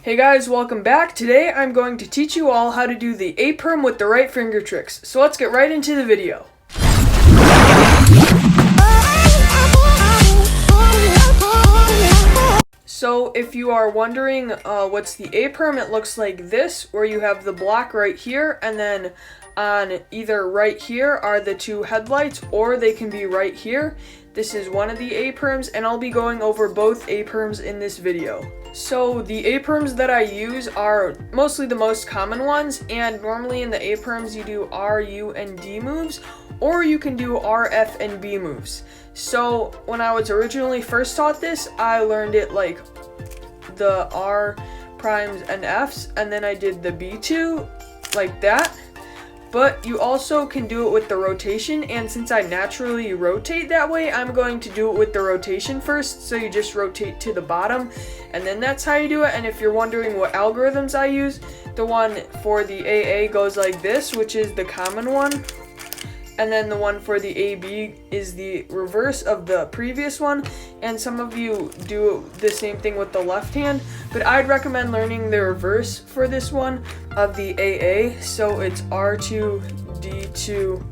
Hey guys, welcome back. Today I'm going to teach you all how to do the A-Perm with the right finger tricks. So let's get right into the video. So if you are wondering what's the A-Perm, it looks like this, where you have the block right here, and then on either right here are the two headlights, or they can be right here. This is one of the A-Perms, and I'll be going over both A-Perms in this video. So the A-Perms that I use are mostly the most common ones, and normally in the A-Perms you do R, U, and D moves, or you can do R, F, and B moves. So when I was originally first taught this, I learned it like the R primes and Fs, and then I did the B2 like that. But you also can do it with the rotation, and since I naturally rotate that way, I'm going to do it with the rotation first. So you just rotate to the bottom, and then that's how you do it. And if you're wondering what algorithms I use, the one for the AA goes like this, which is the common one. And then the one for the AB is the reverse of the previous one. And some of you do the same thing with the left hand, but I'd recommend learning the reverse for this one of the AA. So it's R2, D2,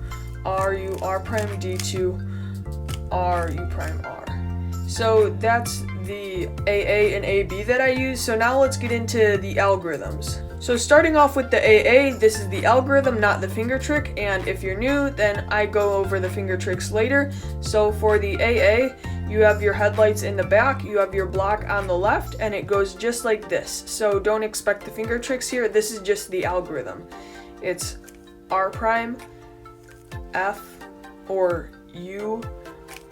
RU, R prime, D2, RU prime, R. So that's the AA and AB that I use. So now let's get into the algorithms. So starting off with the AA, this is the algorithm, not the finger trick, and if you're new, then I go over the finger tricks later. So for the AA, you have your headlights in the back, you have your block on the left, and it goes just like this. So don't expect the finger tricks here, this is just the algorithm. It's R prime, F, or U,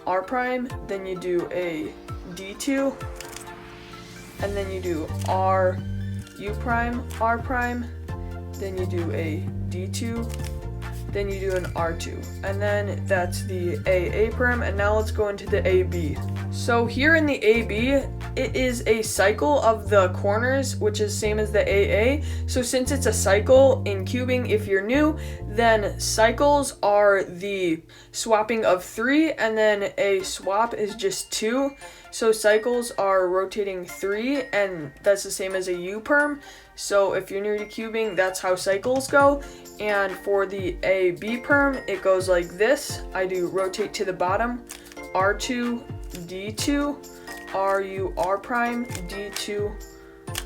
R prime, then you do a D2, and then you do R, U prime, R prime, then you do a D2, then you do an R2, and then that's the AA perm. And now let's go into the AB. So here in the AB, it is a cycle of the corners, which is same as the AA. So since it's a cycle in cubing, if you're new, then cycles are the swapping of 3, and then a swap is just 2. So cycles are rotating 3, and that's the same as a U-perm. So if you're new to cubing, that's how cycles go. And for the AB perm, it goes like this. I do rotate to the bottom, R2, D2, RU, R prime, D2,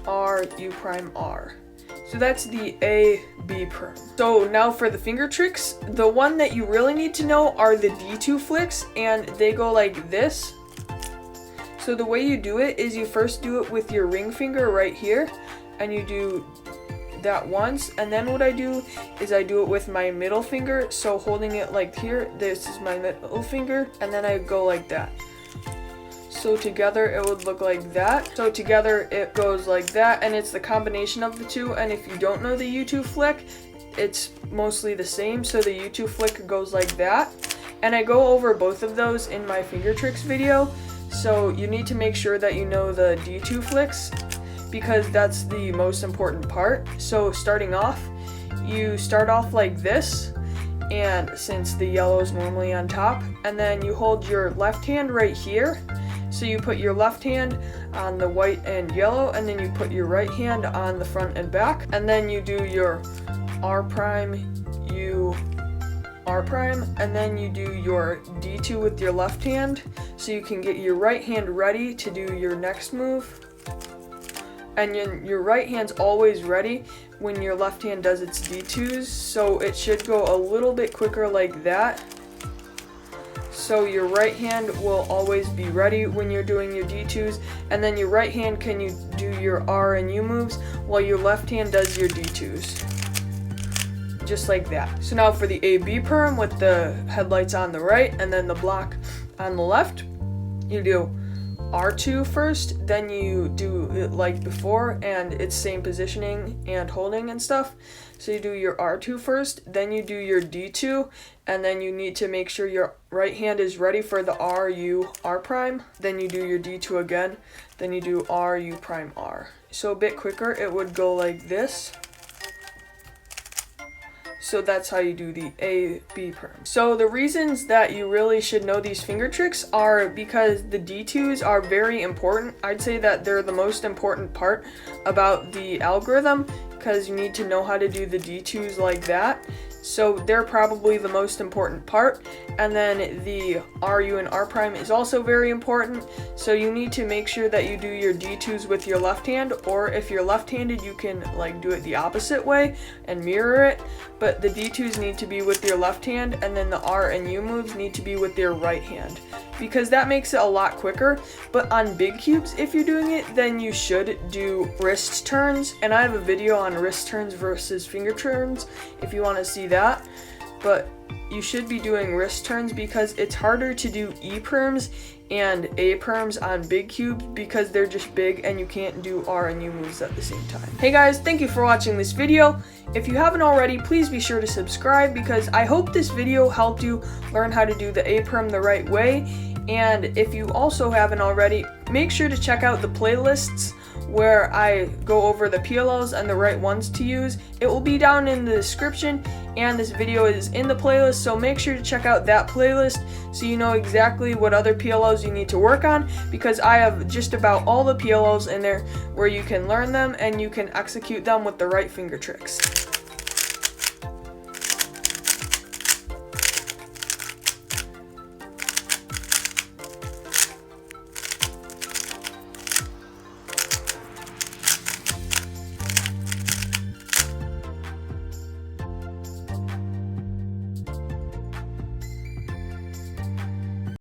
R, U prime, R. So that's the AB perm. So now for the finger tricks, the one that you really need to know are the D2 flicks, and they go like this. So the way you do it is you first do it with your ring finger right here, and you do that once, and then what I do is I do it with my middle finger, so holding it like here, this is my middle finger, and then I go like that. So together it would look like that. So together it goes like that, and it's the combination of the two. And if you don't know the U2 flick, it's mostly the same. So the U2 flick goes like that, and I go over both of those in my finger tricks video. So you need to make sure that you know the D2 flicks, because that's the most important part. So starting off, you start off like this, and since the yellow is normally on top, and then you hold your left hand right here. So you put your left hand on the white and yellow, and then you put your right hand on the front and back, and then you do your R prime, U, R prime, and then you do your D2 with your left hand, so you can get your right hand ready to do your next move. And your right hand's always ready when your left hand does its D2s, so it should go a little bit quicker like that. So your right hand will always be ready when you're doing your D2s, and then your right hand can you do your R and U moves while your left hand does your D2s. Just like that. So now for the AB perm with the headlights on the right and then the block on the left, you do R2 first, then you do it like before, and it's same positioning and holding and stuff. So you do your R2 first, then you do your D2, and then you need to make sure your right hand is ready for the R, U, R prime. Then you do your D2 again, then you do R, U prime, R. So a bit quicker, it would go like this. So that's how you do the A, B perm. So the reasons that you really should know these finger tricks are because the D2s are very important. I'd say that they're the most important part about the algorithm, because you need to know how to do the D2s like that. So they're probably the most important part. And then the RU and R prime is also very important. So you need to make sure that you do your D2s with your left hand, or if you're left-handed, you can like do it the opposite way and mirror it. But the D2s need to be with your left hand, and then the R and U moves need to be with your right hand, because that makes it a lot quicker. But on big cubes, if you're doing it, then you should do wrist turns, and I have a video on wrist turns versus finger turns if you want to see that. But you should be doing wrist turns because it's harder to do E perms and A perms on big cubes because they're just big and you can't do R and U moves at the same time. Hey guys, thank you for watching this video. If you haven't already, please be sure to subscribe, because I hope this video helped you learn how to do the A perm the right way. And if you also haven't already, make sure to check out the playlists where I go over the PLLs and the right ones to use. It will be down in the description, and this video is in the playlist, so make sure to check out that playlist so you know exactly what other PLLs you need to work on, because I have just about all the PLLs in there where you can learn them and you can execute them with the right finger tricks.